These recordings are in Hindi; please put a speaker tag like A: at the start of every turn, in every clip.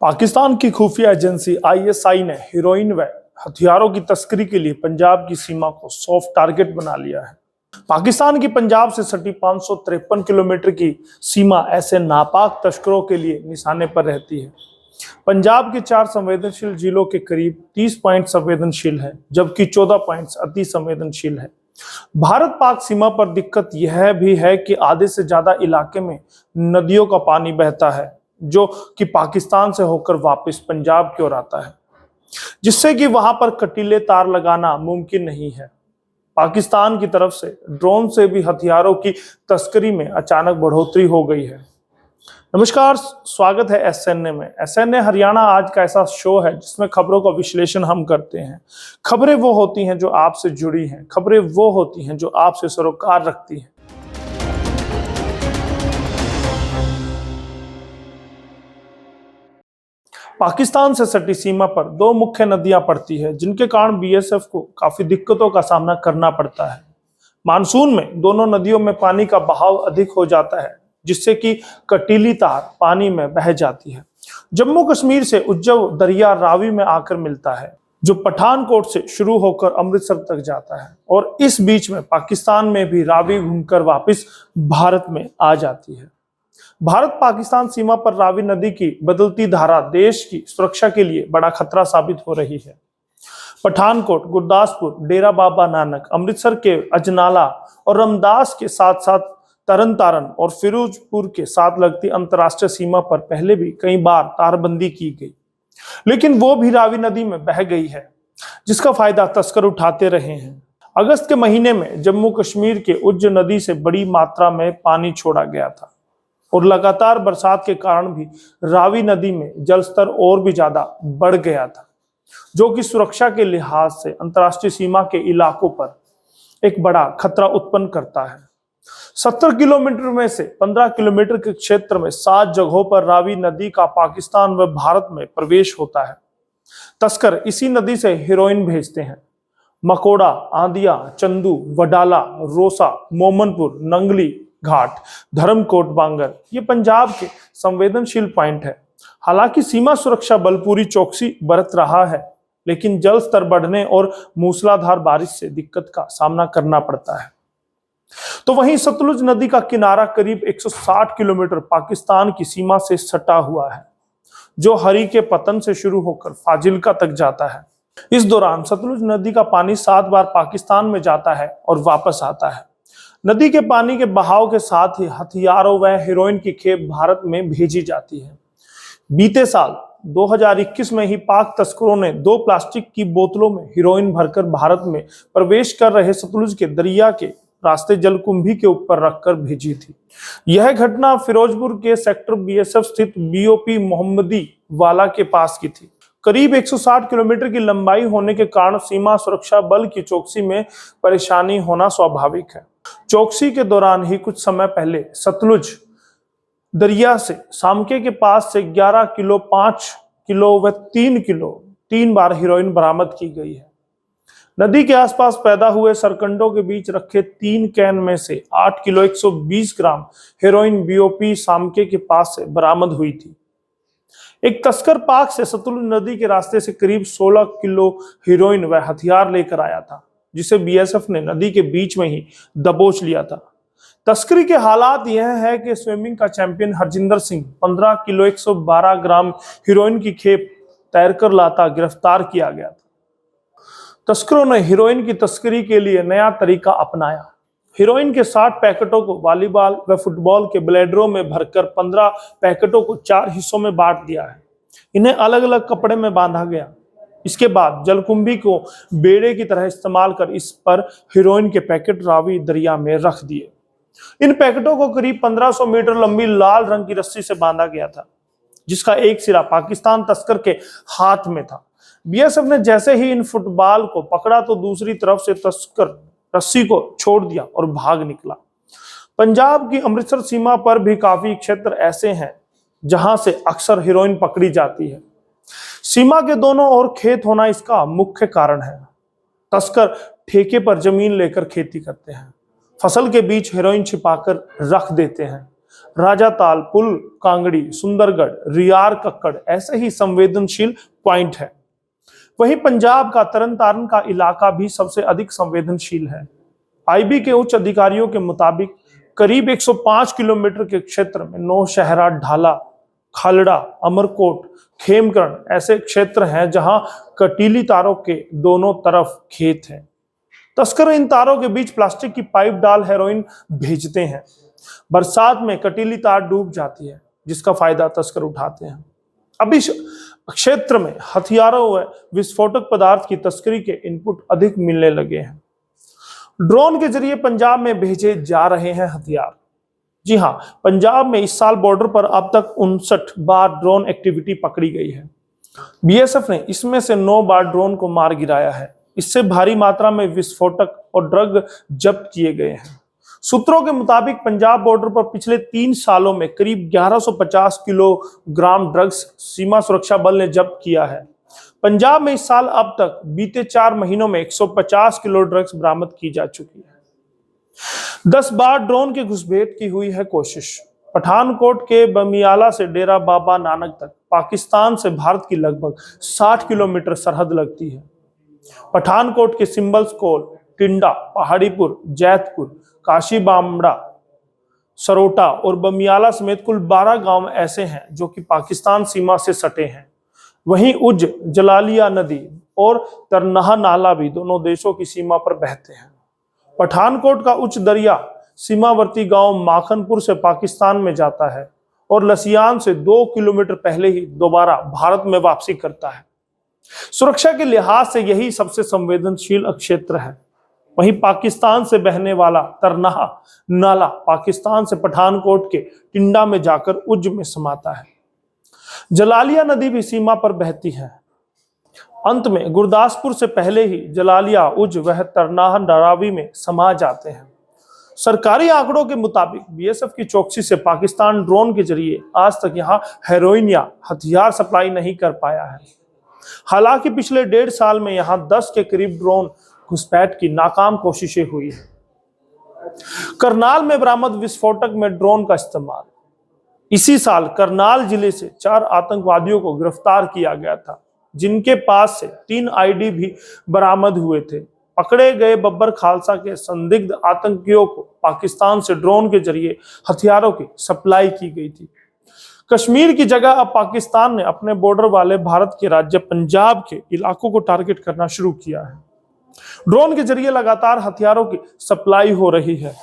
A: पाकिस्तान की खुफिया एजेंसी आईएसआई ने हेरोइन व हथियारों की तस्करी के लिए पंजाब की सीमा को सॉफ्ट टारगेट बना लिया है। पाकिस्तान की पंजाब से सटी 553 किलोमीटर की सीमा ऐसे नापाक तस्करों के लिए निशाने पर रहती है। पंजाब के 4 संवेदनशील जिलों के करीब 30 पॉइंट संवेदनशील है, जबकि 14 पॉइंट्स अति संवेदनशील है। भारत पाक सीमा पर दिक्कत यह भी है कि आधे से ज्यादा इलाके में नदियों का पानी बहता है, जो कि पाकिस्तान से होकर वापस पंजाब की ओर आता है, जिससे कि वहां पर कटीले तार लगाना मुमकिन नहीं है। पाकिस्तान की तरफ से ड्रोन से भी हथियारों की तस्करी में अचानक बढ़ोतरी हो गई है। नमस्कार, स्वागत है एसएनए में। एसएनए हरियाणा आज का ऐसा शो है जिसमें खबरों का विश्लेषण हम करते हैं। खबरें वो होती हैं जो आपसे जुड़ी हैं, खबरें वो होती हैं जो आपसे सरोकार रखती हैं। पाकिस्तान से सटी सीमा पर 2 मुख्य नदियां पड़ती है, जिनके कारण बीएसएफ को काफी दिक्कतों का सामना करना पड़ता है। मानसून में दोनों नदियों में पानी का बहाव अधिक हो जाता है, जिससे कि कटीली तार पानी में बह जाती है। जम्मू कश्मीर से उज्जव दरिया रावी में आकर मिलता है, जो पठानकोट से शुरू होकर अमृतसर तक जाता है, और इस बीच में पाकिस्तान में भी रावी घूमकर वापस भारत में आ जाती है। भारत पाकिस्तान सीमा पर रावी नदी की बदलती धारा देश की सुरक्षा के लिए बड़ा खतरा साबित हो रही है। पठानकोट, गुरदासपुर, डेरा बाबा नानक, अमृतसर के अजनाला और रमदास के साथ साथ तरन तारन और फिरोजपुर के साथ लगती अंतर्राष्ट्रीय सीमा पर पहले भी कई बार तारबंदी की गई, लेकिन वो भी रावी नदी में बह गई है, जिसका फायदा तस्कर उठाते रहे हैं। अगस्त के महीने में जम्मू कश्मीर के उज्ज नदी से बड़ी मात्रा में पानी छोड़ा गया था, और लगातार बरसात के कारण भी रावी नदी में जलस्तर और भी ज्यादा बढ़ गया था, जो कि सुरक्षा के लिहाज से अंतर्राष्ट्रीय सीमा के इलाकों पर एक बड़ा खतरा उत्पन्न करता है। 70 किलोमीटर में से 15 किलोमीटर के क्षेत्र में 7 जगहों पर रावी नदी का पाकिस्तान व भारत में प्रवेश होता है। तस्कर इसी नदी से हेरोइन भेजते हैं। मकोड़ा, आंदिया, चंदू, वडाला, रोसा, मोमनपुर, नंगली घाट, धर्मकोट, बांगर ये पंजाब के संवेदनशील पॉइंट है। हालांकि सीमा सुरक्षा बल पूरी चौकसी बरत रहा है, लेकिन जल स्तर बढ़ने और मूसलाधार बारिश से दिक्कत का सामना करना पड़ता है। तो वहीं सतलुज नदी का किनारा करीब 160 किलोमीटर पाकिस्तान की सीमा से सटा हुआ है, जो हरी के पतन से शुरू होकर फाजिल्का तक जाता है। इस दौरान सतलुज नदी का पानी 7 बार पाकिस्तान में जाता है और वापस आता है। नदी के पानी के बहाव के साथ ही हथियारों व हेरोइन की खेप भारत में भेजी जाती है। बीते साल 2021 में ही पाक तस्करों ने 2 प्लास्टिक की बोतलों में हेरोइन भरकर भारत में प्रवेश कर रहे सतलुज के दरिया के रास्ते जलकुंभी के ऊपर रखकर भेजी थी। यह घटना फिरोजपुर के सेक्टर बीएसएफ स्थित बीओपी मोहम्मदी वाला के पास की थी। करीब 160 किलोमीटर की लंबाई होने के कारण सीमा सुरक्षा बल की चौकसी में परेशानी होना स्वाभाविक है। चौकसी के दौरान ही कुछ समय पहले सतलुज दरिया से सामके के पास से 11 किलो, 5 किलो व 3 किलो 3 बार हेरोइन बरामद की गई है। नदी के आसपास पैदा हुए सरकंडों के बीच रखे 3 कैन में से 8 किलो 120 ग्राम हेरोइन बीओपी सामके के पास से बरामद हुई थी। एक तस्कर पाक से सतलुज नदी के रास्ते से करीब 16 किलो हेरोइन व हथियार लेकर आया था, जिसे बीएसएफ ने नदी के बीच में ही दबोच लिया था। तस्करी के हालात यह है कि स्विमिंग का champion Harjinder Singh 15 kilo 112 gram heroin की खेप तैरकर लाता गिरफ्तार किया गया था। तस्करों ने हेरोइन की तस्करी के लिए नया तरीका अपनाया। हेरोइन के 60 पैकेटों को वॉलीबॉल व फुटबॉल के ब्लेडरों में भरकर 15 पैकेटों को 4 हिस्सों में बांट दिया है। इन्हें अलग अलग कपड़े में बांधा गया। इसके बाद जलकुंभी को बेड़े की तरह इस्तेमाल कर इस पर हेरोइन के पैकेट रावी दरिया में रख दिए। इन पैकेटों को करीब 1500 मीटर लंबी लाल रंग की रस्सी से बांधा गया था, जिसका एक सिरा पाकिस्तान तस्कर के हाथ में था। बीएसएफ ने जैसे ही इन फुटबॉल को पकड़ा तो दूसरी तरफ से तस्कर रस्सी को छोड़ दिया और भाग निकला। पंजाब की अमृतसर सीमा पर भी काफी क्षेत्र ऐसे हैं जहां से अक्सर हेरोइन पकड़ी जाती है। सीमा के दोनों ओर खेत होना इसका मुख्य कारण है। तस्कर ठेके पर जमीन लेकर खेती करते हैं, फसल के बीच हेरोइन छिपाकर रख देते हैं। राजाताल, पुल कांगड़ी, सुंदरगढ़, रियार कक्कड़ ऐसे ही संवेदनशील पॉइंट है। वहीं पंजाब का तरन का इलाका भी सबसे अधिक संवेदनशील है। आईबी के उच्च अधिकारियों के मुताबिक करीब 105 किलोमीटर के क्षेत्र में नौशहरा, ढाला, खालड़ा, अमरकोट, खेमकरण ऐसे क्षेत्र हैं जहां कटीली तारों के दोनों तरफ खेत हैं। तस्कर इन तारों के बीच प्लास्टिक की पाइप डाल हेरोइन भेजते हैं। बरसात में कटीली तार डूब जाती है, जिसका फायदा तस्कर उठाते हैं। अब इस क्षेत्र में हथियारों व विस्फोटक पदार्थ की तस्करी के इनपुट अधिक मिलने लगे हैं। ड्रोन के जरिए पंजाब में भेजे जा रहे हैं हथियार। जी हां, पंजाब में इस साल बॉर्डर पर अब तक 59 बार ड्रोन एक्टिविटी पकड़ी गई है। बीएसएफ ने इसमें से 9 बार ड्रोन को मार गिराया है। इससे भारी मात्रा में विस्फोटक और ड्रग जब्त किए गए हैं। सूत्रों के मुताबिक पंजाब बॉर्डर पर पिछले 3 सालों में करीब 1150 किलोग्राम ड्रग्स सीमा सुरक्षा बल ने जब्त किया है। पंजाब में इस साल अब तक बीते 4 महीनों में 150 किलो ड्रग्स बरामद की जा चुकी है। 10 बार ड्रोन के घुसपैठ की हुई है कोशिश। पठानकोट के बमियाला से डेरा बाबा नानक तक पाकिस्तान से भारत की लगभग 60 किलोमीटर सरहद लगती है। पठानकोट के सिंबल्स कोल, टिंडा, पहाड़ीपुर, जैतपुर, काशी बामड़ा, सरोटा और बमियाला समेत कुल 12 गांव ऐसे हैं जो कि पाकिस्तान सीमा से सटे हैं। वहीं उज, जलालिया नदी और तरनाहा नाला भी दोनों देशों की सीमा पर बहते हैं। पठानकोट का उच्च दरिया सीमावर्ती गांव माखनपुर से पाकिस्तान में जाता है और लसियान से 2 किलोमीटर पहले ही दोबारा भारत में वापसी करता है। सुरक्षा के लिहाज से यही सबसे संवेदनशील क्षेत्र है। वहीं पाकिस्तान से बहने वाला तरनाहा नाला पाकिस्तान से पठानकोट के टिंडा में जाकर उज में समाता है। जलालिया नदी भी सीमा पर बहती है। अंत में गुरदासपुर से पहले ही जलालिया, उज वह तरनाहा रावी में समा जाते हैं। सरकारी आंकड़ों के मुताबिक बीएसएफ की चौकसी से पाकिस्तान ड्रोन के जरिए आज तक यहां हेरोइन या हथियार सप्लाई नहीं कर पाया है। हालांकि पिछले 1.5 साल में यहां 10 के करीब ड्रोन घुसपैठ की नाकाम कोशिशें हुई है। करनाल में बरामद विस्फोटक में ड्रोन का इस्तेमाल। इसी साल करनाल जिले से 4 आतंकवादियों को गिरफ्तार किया गया था, जिनके पास से 3 आईडी भी बरामद हुए थे। पकड़े गए बब्बर खालसा के संदिग्ध आतंकियों को पाकिस्तान से ड्रोन के जरिए हथियारों की सप्लाई की गई थी। कश्मीर की जगह अब पाकिस्तान ने अपने बॉर्डर वाले भारत के राज्य पंजाब के इलाकों को टारगेट करना शुरू किया है। ड्रोन के जरिए लगातार हथियारों की सप्लाई हो रही है।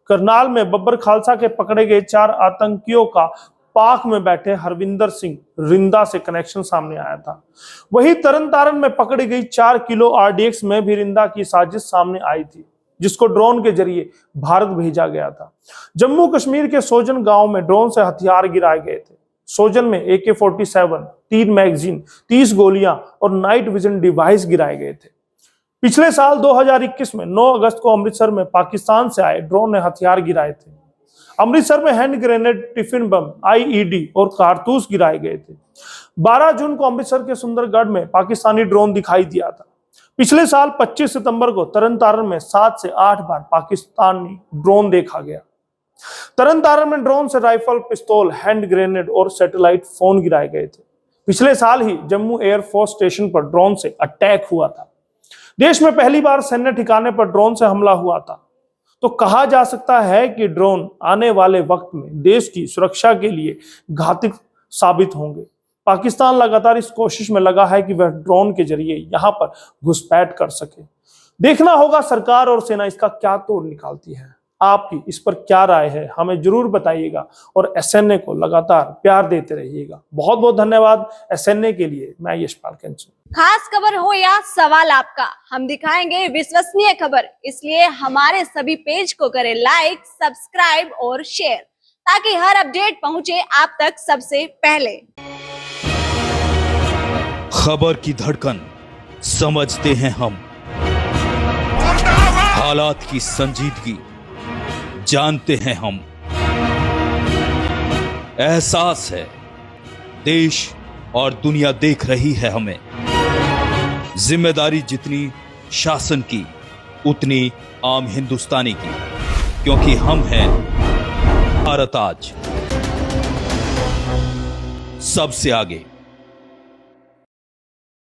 A: करनाल में बब्बर खालसा के पकड़े गए 4 आतंकियों का पाक में बैठे हरविंदर सिंह रिंदा से कनेक्शन सामने आया था। वहीं तरन में पकड़ी गई 4 किलो आरडीएक्स में भी रिंदा की साजिश सामने आई थी, जिसको ड्रोन के जरिए भारत भेजा गया था। जम्मू कश्मीर के सोजन गांव में ड्रोन से हथियार गिराए गए थे। सोजन में AK-47, 3 मैगजीन, 30 गोलियां और नाइट विजन डिवाइस गिराए गए थे। पिछले साल 2021 में 9 अगस्त को अमृतसर में पाकिस्तान से आए ड्रोन ने हथियार गिराए थे। अमृतसर में hand grenade, tiffin bomb, IED और कारतूस गिराए गए थे। 12 जून को अमृतसर के सुंदरगढ़ में पाकिस्तानी ड्रोन दिखाई दिया था। पिछले साल 25 सितंबर को तरन में 7 से 8 बार पाकिस्तानी ड्रोन देखा गया। तरन में ड्रोन से राइफल, पिस्तौल, हैंड ग्रेनेड और सैटेलाइट फोन गिराए गए थे। पिछले साल ही जम्मू एयरफोर्स स्टेशन पर ड्रोन से अटैक हुआ था। देश में पहली बार सैन्य ठिकाने पर ड्रोन से हमला हुआ था। तो कहा जा सकता है कि ड्रोन आने वाले वक्त में देश की सुरक्षा के लिए घातक साबित होंगे। पाकिस्तान लगातार इस कोशिश में लगा है कि वह ड्रोन के जरिए यहां पर घुसपैठ कर सके। देखना होगा सरकार और सेना इसका क्या तोड़ निकालती है। आपकी इस पर क्या राय है, हमें जरूर बताइएगा और SNA को लगातार प्यार देते रहिएगा। बहुत बहुत धन्यवाद SNA के लिए। मैं यशपाल कंचन।
B: खास खबर हो या सवाल आपका, हम दिखाएंगे विश्वसनीय खबर। इसलिए हमारे सभी पेज को करें लाइक, सब्सक्राइब और शेयर, ताकि हर अपडेट पहुंचे आप तक सबसे पहले।
C: खबर की धड़कन समझते हैं हम, हालात की संजीदगी जानते हैं हम। एहसास है देश और दुनिया देख रही है हमें। जिम्मेदारी जितनी शासन की, उतनी आम हिंदुस्तानी की, क्योंकि हम हैं भारत आज। सबसे आगे।